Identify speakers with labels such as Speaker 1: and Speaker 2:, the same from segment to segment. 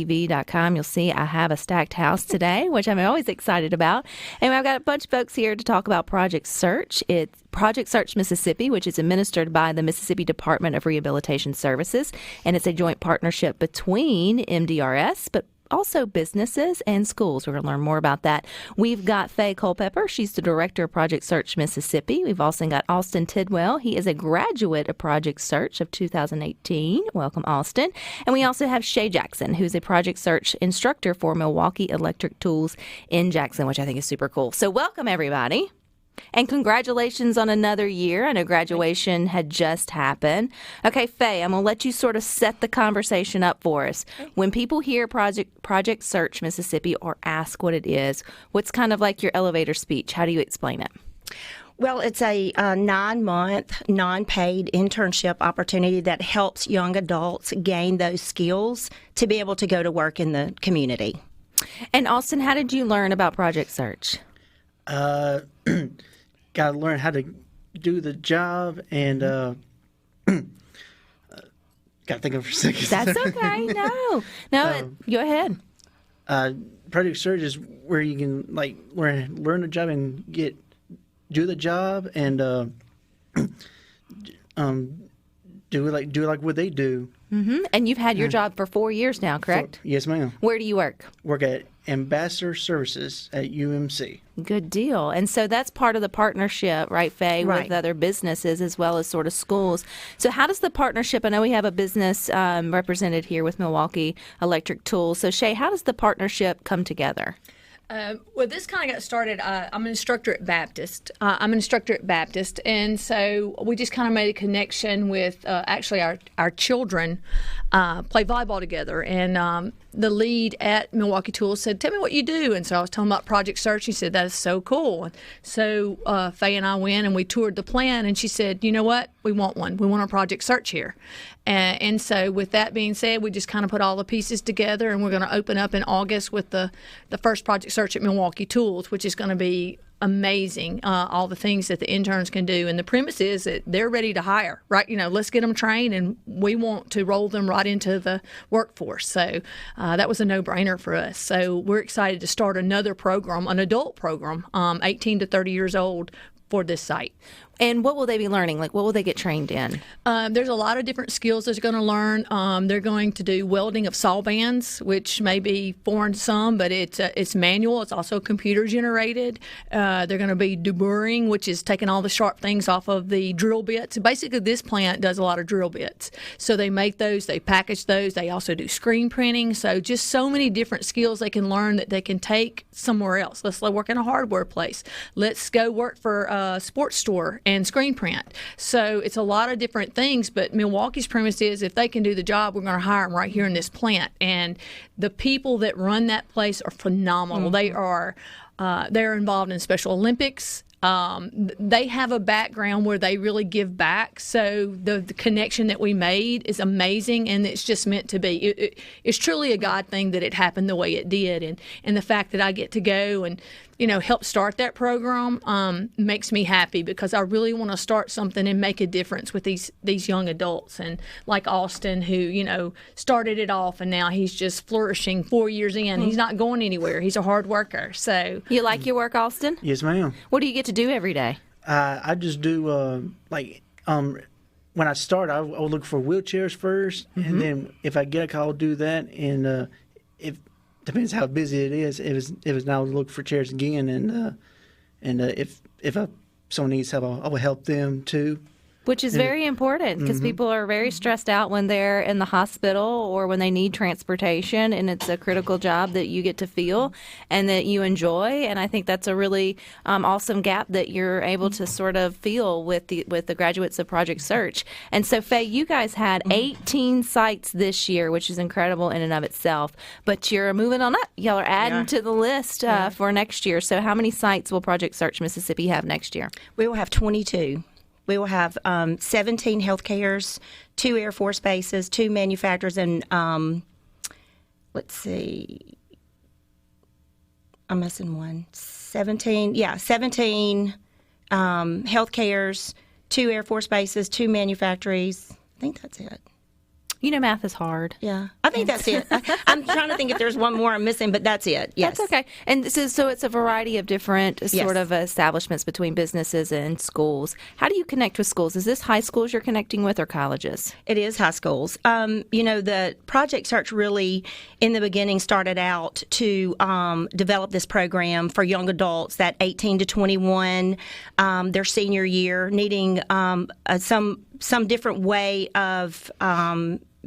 Speaker 1: TV.com. You'll see I have a stacked house today, which I'm always excited about. And I've got a bunch of folks here to talk about Project Search. It's Project Search Mississippi, which is administered by the Mississippi Department of Rehabilitation Services. And it's a joint partnership between MDRS, but also businesses and schools. We're going to learn more about that. We've got Faye Culpepper. She's the director of Project Search Mississippi. We've also got Austin Tidwell. He is a graduate of Project Search of 2018. Welcome, Austin. And we also have Shay Jackson, who's a Project Search instructor for Milwaukee Electric Tools in Jackson, which I think is super cool. So welcome, everybody. And congratulations on another year. I know graduation had just happened. Okay, Faye, I'm going to let you sort of set the conversation up for us. When people hear Project Search Mississippi or ask what it is, what's kind of like your elevator speech? How do you explain it?
Speaker 2: Well, it's a 9-month, non-paid internship opportunity that helps young adults gain those skills to be able to go to work in the community.
Speaker 1: And Austin, how did you learn about Project Search?
Speaker 3: Got to learn how to do the job and got to think of it for a second.
Speaker 1: That's okay. No, go ahead.
Speaker 3: Project Search is where you can learn the job and do the job and do it like what they do.
Speaker 1: Mm-hmm. And you've had your job for 4 years now, correct?
Speaker 3: Yes, ma'am.
Speaker 1: Where do you work?
Speaker 3: Work at Ambassador Services at UMC.
Speaker 1: Good deal. And so that's part of the partnership, right, Faye,
Speaker 2: Right.
Speaker 1: with other businesses as well as sort of schools. So how does the partnership, I know we have a business represented here with Milwaukee Electric Tools. So Shay, how does the partnership come together?
Speaker 4: Well, this kind of got started. I'm an instructor at Baptist. And so we just kind of made a connection with actually our children play volleyball together. And the lead at Milwaukee Tools said, "Tell me what you do." And so I was telling about Project Search. He said, "That is so cool." And so Faye and I went and we toured the plant, and she said, "You know what? We want one. We want a Project Search here." And so with that being said, we just kind of put all the pieces together, and we're going to open up in August with the first Project Search at Milwaukee Tools, which is going to be amazing, all the things that the interns can do. And the premise is that they're ready to hire, right? Let's get them trained, and we want to roll them right into the workforce. So that was a no-brainer for us. So we're excited to start another program, an adult program, 18 to 30 years old, for this site.
Speaker 1: And what will they be learning? Like, what will they get trained in?
Speaker 4: There's a lot of different skills they're going to learn. They're going to do welding of saw bands, which may be foreign to some, but it's manual. It's also computer generated. They're going to be deburring, which is taking all the sharp things off of the drill bits. Basically, this plant does a lot of drill bits. So they make those, they package those. They also do screen printing. So just so many different skills they can learn that they can take somewhere else. Let's work in a hardware place. Let's go work for a sports store and screen print. So it's a lot of different things, but Milwaukee's premise is if they can do the job, we're going to hire them right here in this plant. And the people that run that place are phenomenal. Mm-hmm. They're involved in Special Olympics. They have a background where they really give back. So the connection that we made is amazing, and it's just meant to be. It's truly a God thing that it happened the way it did. And the fact that I get to go and help start that program makes me happy, because I really want to start something and make a difference with these young adults. And like Austin, who started it off, and now he's just flourishing 4 years in. Mm-hmm. He's not going anywhere. He's a hard worker. So
Speaker 1: you like your work, Austin?
Speaker 3: Yes, ma'am.
Speaker 1: What do you get to do every day?
Speaker 3: I just do when I start, I will look for wheelchairs first, mm-hmm. and then if I get a call, I'll do that. And if depends how busy it is. If it's now, I'll look for chairs again, and if someone needs help, I will help them too.
Speaker 1: Which is very important, because people are very stressed out when they're in the hospital or when they need transportation, and it's a critical job that you get to feel and that you enjoy. And I think that's a really awesome gap that you're able to sort of feel with the graduates of Project Search. And so, Faye, you guys had 18 sites this year, which is incredible in and of itself. But you're moving on up. Y'all are adding to the list for next year. So how many sites will Project Search Mississippi have next year?
Speaker 2: We will have 22. We will have 17 health cares, 2 Air Force bases, 2 manufacturers, and let's see, I'm missing one. 17 health cares, 2 Air Force bases, 2 manufacturers. I think that's it.
Speaker 1: You know, math is hard.
Speaker 2: Yeah, I think that's it. I'm trying to think if there's one more I'm missing, but that's it. Yes.
Speaker 1: That's okay. And so it's a variety of different sort of establishments between businesses and schools. How do you connect with schools? Is this high schools you're connecting with or colleges?
Speaker 2: It is high schools. The Project Search really, in the beginning, started out to develop this program for young adults that 18 to 21, their senior year, needing some different way of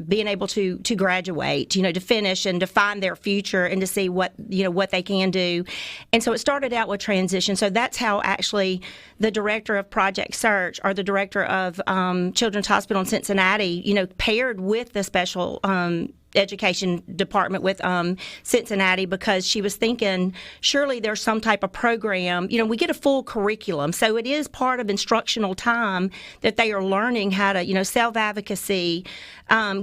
Speaker 2: being able to graduate, to finish and to find their future and to see what they can do. And so it started out with transition. So that's how actually the director of Project Search, or the director of Children's Hospital in Cincinnati, paired with the special education department with Cincinnati, because she was thinking surely there's some type of program. We get a full curriculum, so it is part of instructional time that they are learning how to self-advocacy,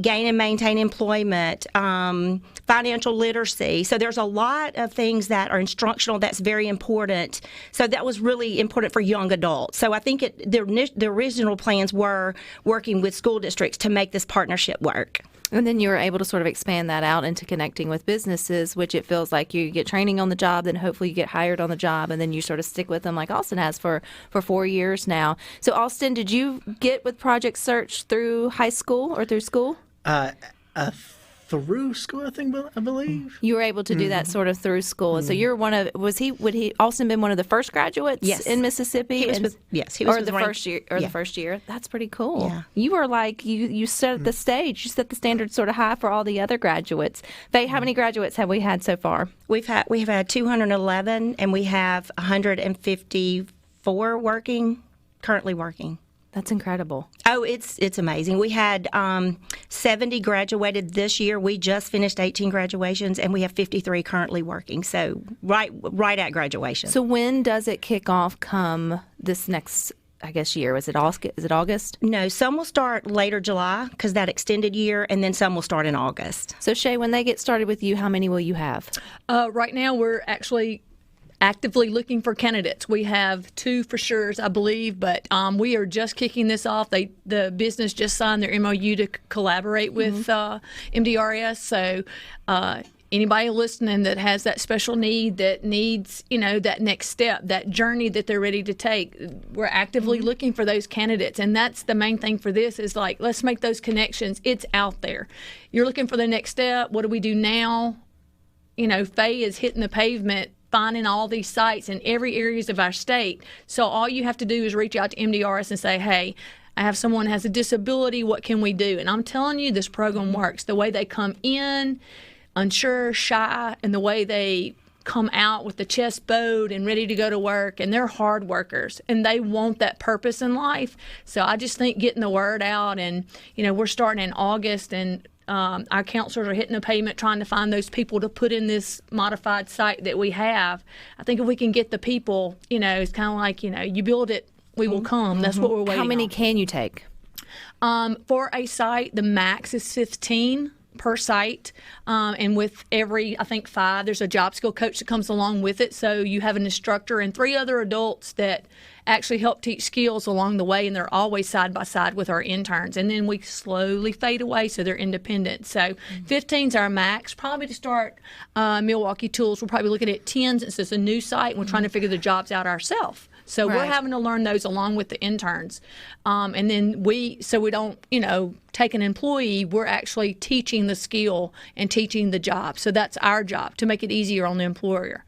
Speaker 2: gain and maintain employment, financial literacy. So there's a lot of things that are instructional that's very important. So that was really important for young adults. So I think the original plans were working with school districts to make this partnership work.
Speaker 1: And then you were able to sort of expand that out into connecting with businesses, which it feels like you get training on the job, then hopefully you get hired on the job, and then you sort of stick with them like Austin has for 4 years now. So, Austin, did you get with Project Search through high school or through school?
Speaker 3: Through school, I believe.
Speaker 1: You were able to do that sort of through school. And so you're would he Austin been one of the first graduates in Mississippi?
Speaker 2: He was
Speaker 1: the first year. The first year. That's pretty cool.
Speaker 2: Yeah.
Speaker 1: You were like, you set the stage. You set the standard sort of high for all the other graduates. Faye, how many graduates have we had so far?
Speaker 2: We have had 211, and we have 154 currently working.
Speaker 1: That's incredible.
Speaker 2: Oh, it's amazing. We had 70 graduated this year. We just finished 18 graduations, and we have 53 currently working. So right at graduation.
Speaker 1: So when does it kick off? Come this next, I guess, year? Is it August?
Speaker 2: No, some will start later July because that extended year, and then some will start in August.
Speaker 1: So Shay, when they get started with you, how many will you have?
Speaker 4: Right now, we're actually actively looking for candidates. We have 2 for sure, I believe, but we are just kicking this off. The business just signed their MOU to collaborate with MDRS. So anybody listening that has that special need, that needs, that next step, that journey that they're ready to take, we're actively looking for those candidates. And that's the main thing for this is like, let's make those connections. It's out there. You're looking for the next step. What do we do now? Faye is hitting the pavement, finding all these sites in every areas of our state. So all you have to do is reach out to MDRS and say, hey, I have someone who has a disability. What can we do? And I'm telling you, this program works. The way they come in, unsure, shy, and the way they come out with the chest bowed and ready to go to work, and they're hard workers, and they want that purpose in life. So I just think getting the word out, and, we're starting in August, and our counselors are hitting the pavement trying to find those people to put in this modified site that we have. I think if we can get the people, it's kind of like, you build it, we will come. That's what we're waiting on.
Speaker 1: How many can you take?
Speaker 4: For a site, the max is 15 per site, and with every, I think, 5, there's a job skill coach that comes along with it. So you have an instructor and 3 other adults that actually help teach skills along the way, and they're always side by side with our interns. And then we slowly fade away so they're independent. So 15's our max. Probably to start Milwaukee Tools, we're probably looking at 10 since it's a new site, and we're trying to figure the jobs out ourselves. So we're having to learn those along with the interns. And then we don't, take an employee, we're actually teaching the skill and teaching the job. So that's our job, to make it easier on the employer.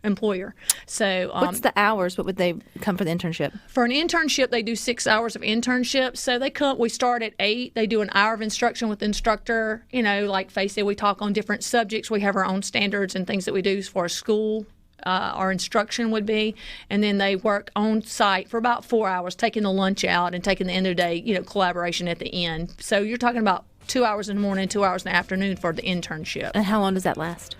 Speaker 4: So
Speaker 1: what's the hours? What would they come for the internship?
Speaker 4: For an internship, they do 6 hours of internship. So we start at 8. They do an hour of instruction with the instructor. Like Faye said, we talk on different subjects. We have our own standards and things that we do for school. Our instruction would be, and then they work on site for about 4 hours, taking the lunch out and taking the end of the day, collaboration at the end. So you're talking about 2 hours in the morning, 2 hours in the afternoon for the internship.
Speaker 1: And how long does that last?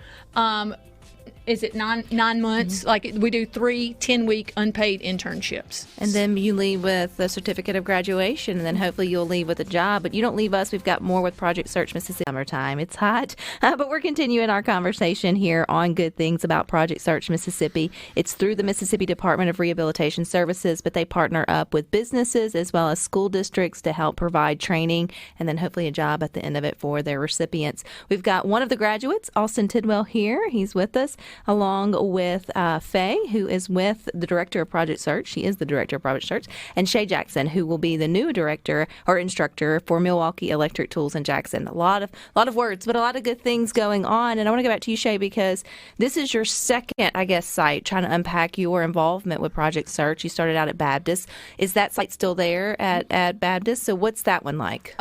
Speaker 4: is it 9 months? Like we do 3 10-week unpaid internships.
Speaker 1: And then you leave with a certificate of graduation, and then hopefully you'll leave with a job. But you don't leave us. We've got more with Project Search Mississippi. Summertime. It's hot. But we're continuing our conversation here on Good Things about Project Search Mississippi. It's through the Mississippi Department of Rehabilitation Services, but they partner up with businesses as well as school districts to help provide training and then hopefully a job at the end of it for their recipients. We've got one of the graduates, Austin Tidwell, here. He's with us, along with Faye, who is with the Director of Project Search. She is the Director of Project Search. And Shay Jackson, who will be the new Director or Instructor for Milwaukee Electric Tools in Jackson. A lot of words, but a lot of good things going on. And I want to go back to you, Shay, because this is your second, I guess, site, trying to unpack your involvement with Project Search. You started out at Baptist. Is that site still there at Baptist? So what's that one like?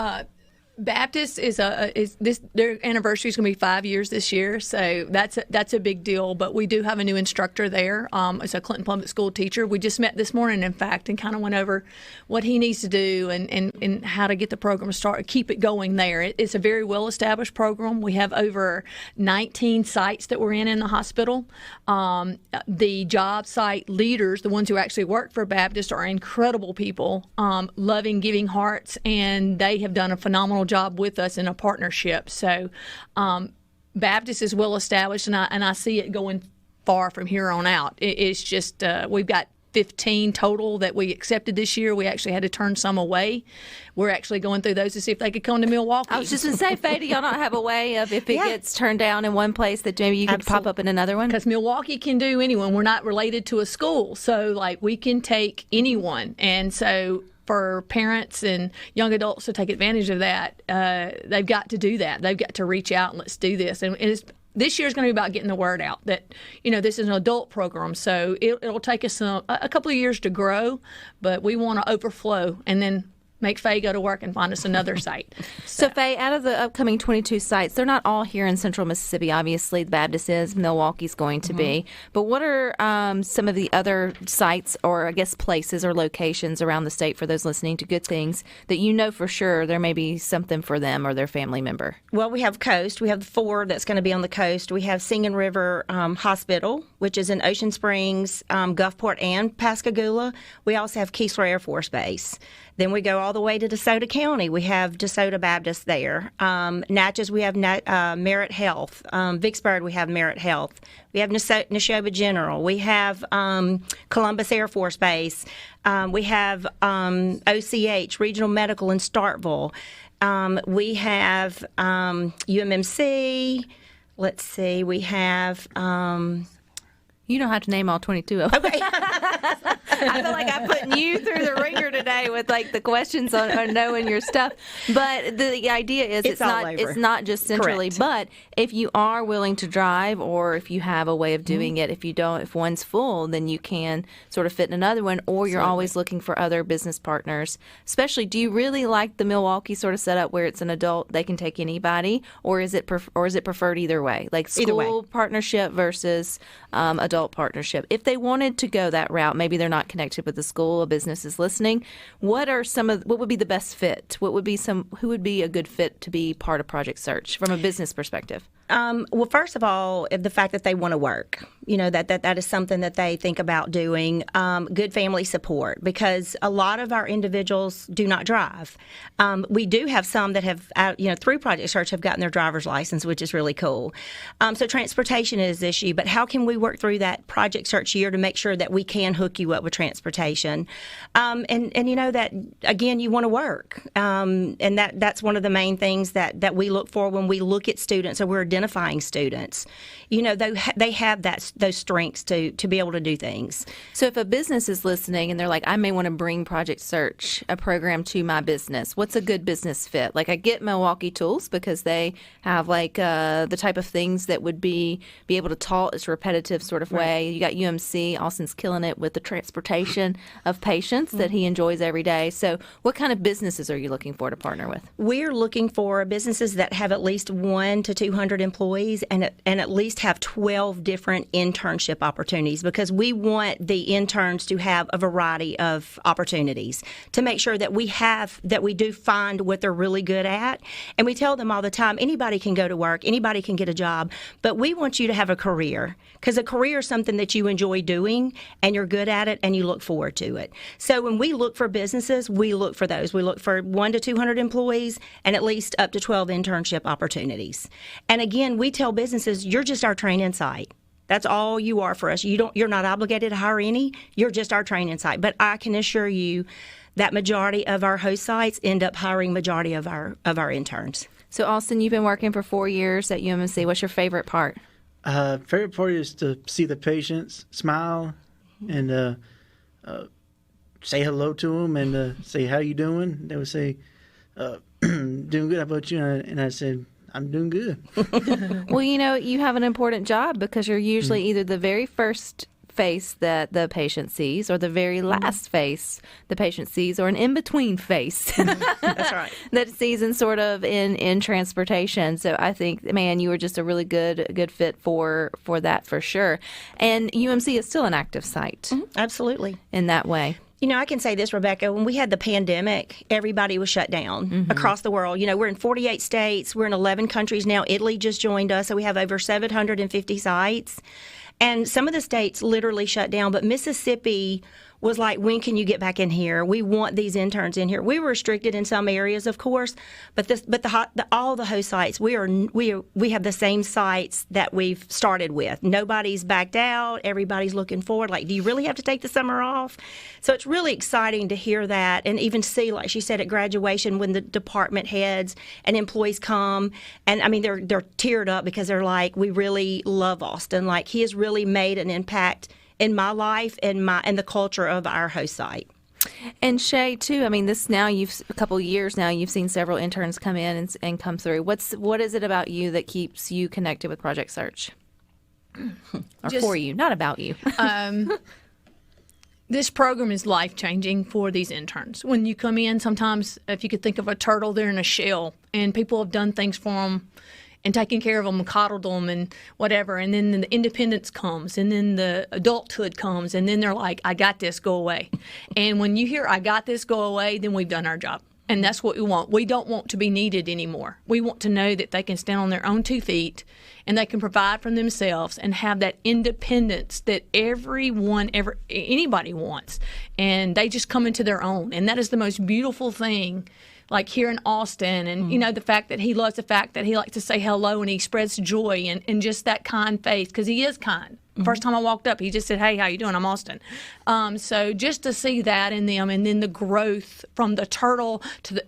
Speaker 4: Baptist is their anniversary is going to be 5 years this year, so that's a big deal. But we do have a new instructor there. It's a Clinton Public School teacher. We just met this morning, in fact, and kind of went over what he needs to do and how to get the program started, keep it going there. It's a very well established program. We have over 19 sites that we're in the hospital. The job site leaders, the ones who actually work for Baptist, are incredible people, loving, giving hearts, and they have done a phenomenal job with us in a partnership. So Baptist is well established, and I see it going far from here on out. It's just we've got 15 total that we accepted this year. We actually had to turn some away. We're actually going through those to see if they could come to Milwaukee.
Speaker 1: I was just going to say, Faye, do y'all not have a way of if it gets turned down in one place that maybe you could pop up in another one?
Speaker 4: Because Milwaukee can do anyone. We're not related to a school. So, like, we can take anyone. And so for parents and young adults to take advantage of that, they've got to do that. They've got to reach out and let's do this. And this year is going to be about getting the word out that, this is an adult program. So it'll take us a couple of years to grow, but we want to overflow and then make Faye go to work and find us another site.
Speaker 1: So, Faye, out of the upcoming 22 sites, they're not all here in central Mississippi. Obviously, the Baptist is, Milwaukee's going to be. But what are some of the other sites or, I guess, places or locations around the state for those listening to Good Things that you know for sure there may be something for them or their family member?
Speaker 2: Well, we have Coast. We have the 4 that's going to be on the coast. We have Singing River Hospital, which is in Ocean Springs, Gulfport, and Pascagoula. We also have Keesler Air Force Base. Then we go all the way to DeSoto County. We have DeSoto Baptist there. Natchez, we have Merit Health. Vicksburg, we have Merit Health. We have Neshoba General. We have Columbus Air Force Base. We have OCH, Regional Medical in Starkville. We have UMMC. Let's see. We have...
Speaker 1: You don't have to name all 22 of them.
Speaker 2: Okay.
Speaker 1: I feel like I'm putting you through the ringer today with the questions on knowing your stuff. But the idea is it's not just centrally.
Speaker 2: Correct.
Speaker 1: But if you are willing to drive, or if you have a way of doing it, if one's full, then you can sort of fit in another one. Or you're always looking for other business partners. Especially, do you really like the Milwaukee sort of setup where it's an adult, they can take anybody, or is it preferred either way, like school partnership versus adult partnership? If they wanted to go that route, maybe they're not connected with the school, a business is listening. What would be the best fit? Who would be a good fit to be part of Project Search from a business perspective?
Speaker 2: Well, first of all, the fact that they want to work, that is something that they think about doing. Good family support, because a lot of our individuals do not drive. We do have some that have, through Project Search, have gotten their driver's license, which is really cool. So transportation is an issue, but how can we work through that Project Search year to make sure that we can hook you up with transportation? And that, again, you want to work. And that's one of the main things that we look for when we look at students, or we're identifying students. They have those strengths to be able to do things.
Speaker 1: So if a business is listening and they're like, I may want to bring Project Search, a program, to my business, what's a good business fit? Like, I get Milwaukee Tools because they have the type of things that would be able to taught this repetitive sort of way. You got UMC. Austin's killing it with the transportation of patients that he enjoys every day. So what kind of businesses are you looking for to partner with?
Speaker 2: We're looking for businesses that have at least 1 to 200 employees and at least have 12 different internship opportunities, because we want the interns to have a variety of opportunities to make sure that we do find what they're really good at. And we tell them all the time, anybody can go to work, anybody can get a job, but we want you to have a career, because a career is something that you enjoy doing and you're good at it and you look forward to it. So when we look for businesses, we look for those. We look for 1 to 200 employees and at least up to 12 internship opportunities. And again, we tell businesses, you're just our training site. That's all you are for us. You're not obligated to hire any. You're just our training site. But I can assure you that majority of our host sites end up hiring majority of our interns.
Speaker 1: So, Austin, you've been working for 4 years at UMC. What's your favorite part?
Speaker 3: Favorite part is to see the patients smile and say hello to them and say, how you doing? They would say, doing good. How about you? And I said, I'm doing good.
Speaker 1: Well, you have an important job, because you're usually either the very first face that the patient sees or the very last face the patient sees, or an in-between face.
Speaker 2: That's right.
Speaker 1: That sees in transportation. So I think, man, you were just a really good fit for that for sure. And UMC is still an active site.
Speaker 2: Mm-hmm. Absolutely.
Speaker 1: In that way.
Speaker 2: I can say this, Rebecca, when we had the pandemic, everybody was shut down across the world. We're in 48 states. We're in 11 countries now. Italy just joined us, so we have over 750 sites. And some of the states literally shut down, but Mississippi was like, when can you get back in here? We want these interns in here. We were restricted in some areas, of course, but all the host sites, we have the same sites that we've started with. Nobody's backed out. Everybody's looking forward. Like, do you really have to take the summer off? So it's really exciting to hear that, and even see, like she said, at graduation when the department heads and employees come, and I mean they're teared up because they're like, we really love Austin. Like, he has really made an impact in my life and the culture of our host site.
Speaker 1: And Shay, too, I mean, this now a couple of years now, you've seen several interns come in and come through. What is it about you that keeps you connected with Project Search? Or for you, not about you.
Speaker 4: This program is life-changing for these interns. When you come in, sometimes if you could think of a turtle, they're in a shell, and people have done things for them and taken care of them and coddled them and whatever. And then the independence comes, and then the adulthood comes, and then they're like, I got this, go away. And when you hear, I got this, go away, then we've done our job. And that's what we want. We don't want to be needed anymore. We want to know that they can stand on their own 2 feet and they can provide for themselves and have that independence that anybody wants. And they just come into their own. And that is the most beautiful thing. Like here in Austin, and the fact that he loves the fact that he likes to say hello and he spreads joy and just that kind face, because he is kind. First time I walked up, he just said, hey, how you doing? I'm Austin. So just to see that in them, and then the growth from the turtle to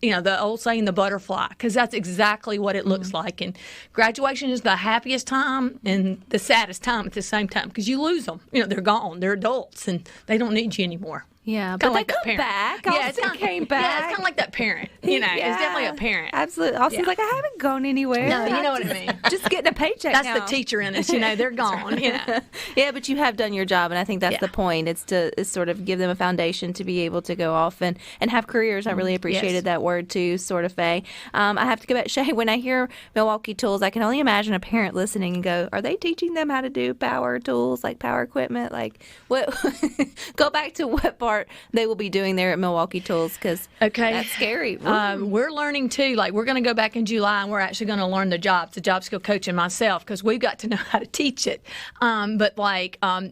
Speaker 4: the old saying, the butterfly, because that's exactly what it looks like. And graduation is the happiest time and the saddest time at the same time, because you lose them. They're gone. They're adults, and they don't need you anymore.
Speaker 1: Yeah, but
Speaker 4: like
Speaker 1: they come back. Austin came back.
Speaker 4: Yeah, it's kind of like that parent. It's definitely a parent.
Speaker 1: Absolutely. Austin's like, I haven't gone anywhere.
Speaker 4: No, you know what I mean.
Speaker 1: Just getting a paycheck
Speaker 4: That's
Speaker 1: now.
Speaker 4: the teacher in us. They're gone.
Speaker 1: Yeah, but you have done your job, and I think that's the point. It's to sort of give them a foundation to be able to go off and have careers. I really appreciated that word too, sort of, Faye. I have to go back. Shay, when I hear Milwaukee Tools, I can only imagine a parent listening and go, are they teaching them how to do power tools, like power equipment? Like, what? Go back to what part they will be doing there at Milwaukee Tools, because that's scary.
Speaker 4: We're learning too. Like, we're going to go back in July, and we're actually going to learn the job skill coaching myself, because we've got to know how to teach it. But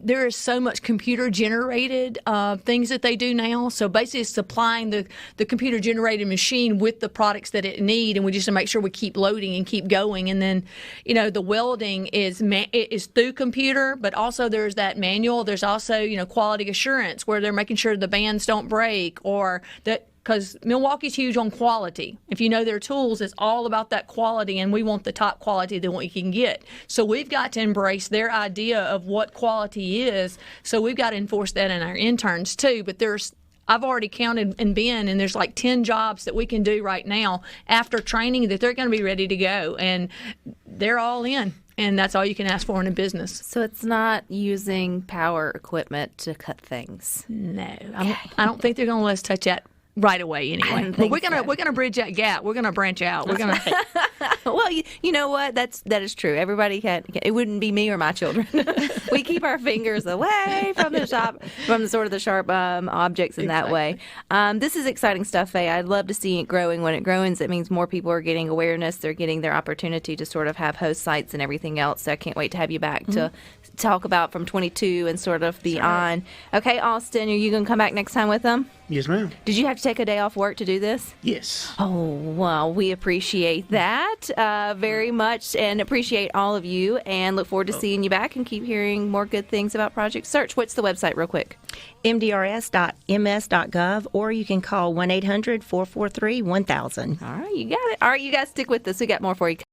Speaker 4: there is so much computer generated things that they do now. So basically, it's supplying the computer generated machine with the products that it need, and we just to make sure we keep loading and keep going. And then, the welding is through computer, but also there's that manual. There's also quality assurance, where they're making sure the bands don't break, or that, because Milwaukee's huge on quality. If you know their tools, it's all about that quality, and we want the top quality that we can get. So we've got to embrace their idea of what quality is. So we've got to enforce that in our interns too. But I've already counted and been, and there's like 10 jobs that we can do right now after training that they're going to be ready to go, and they're all in. And that's all you can ask for in a business.
Speaker 1: So it's not using power equipment to cut things.
Speaker 4: No, I don't think they're going to let us touch that right away anyway. But we're gonna bridge that gap. We're gonna branch out. We're gonna
Speaker 1: Well, you know what? That is true. Everybody can. It wouldn't be me or my children. We keep our fingers away from the sharp objects in that way. This is exciting stuff, Faye. I'd love to see it growing. When it grows, it means more people are getting awareness. They're getting their opportunity to sort of have host sites and everything else. So I can't wait to have you back to talk about from 22 and sort of beyond. Okay, Austin, are you going to come back next time with them?
Speaker 3: Yes, ma'am.
Speaker 1: Did you have to take a day off work to do this?
Speaker 3: Yes.
Speaker 1: Oh, well, we appreciate that very much and appreciate all of you and look forward to seeing you back and keep hearing more good things about Project Search. What's the website real quick?
Speaker 2: mdrs.ms.gov, or you can call 1-800-443-1000.
Speaker 1: All right, you got it. All right, you guys stick with us. We got more for you.